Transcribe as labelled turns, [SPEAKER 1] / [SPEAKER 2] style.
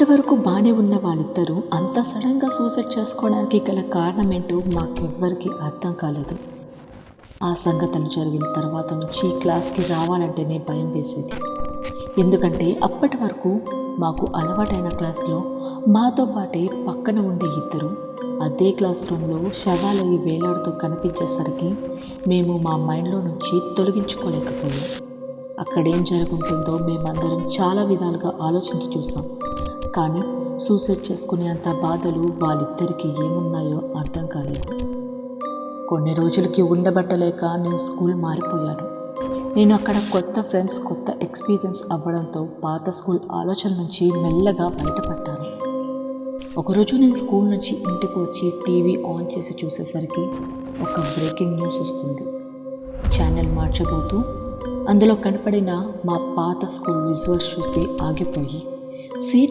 [SPEAKER 1] అప్పటి వరకు బాగానే ఉన్న వాళ్ళిద్దరూ అంత సడన్గా సూసైడ్ చేసుకోవడానికి గల కారణం ఏంటో మాకెవ్వరికీ అర్థం కాలేదు. ఆ సంఘటన జరిగిన తర్వాత నుంచి క్లాస్కి రావాలంటేనే భయం వేసేది. ఎందుకంటే అప్పటి వరకు మాకు అలవాటైన క్లాస్లో మాతో పాటే పక్కన ఉండే ఇద్దరు అదే క్లాస్ రూమ్లో శవాలయ్యి వేలాడుతూ కనిపించేసరికి మేము మా మైండ్లో నుంచి తొలగించుకోలేకపోయాం. అక్కడేం జరుగుతుందో మేమందరం చాలా విధాలుగా ఆలోచించి చూసాం. కానీ సూసైడ్ చేసుకునే అంత బాధలు వాళ్ళిద్దరికీ ఏమున్నాయో అర్థం కాలేదు. కొన్ని రోజులకి ఉండబట్టలేక నేను స్కూల్ మారిపోయాను. నేను అక్కడ కొత్త ఫ్రెండ్స్, కొత్త ఎక్స్పీరియన్స్ అవ్వడంతో పాత స్కూల్ ఆలోచన నుంచి మెల్లగా బయటపడ్డాను. ఒకరోజు నేను స్కూల్ నుంచి ఇంటికి వచ్చి టీవీ ఆన్ చేసి చూసేసరికి ఒక బ్రేకింగ్ న్యూస్ వస్తుంది. ఛానల్ మార్చబోతూ అందులో కనపడిన మా పాత స్కూల్ విజువల్స్ చూసి ఆగిపోయి సీట్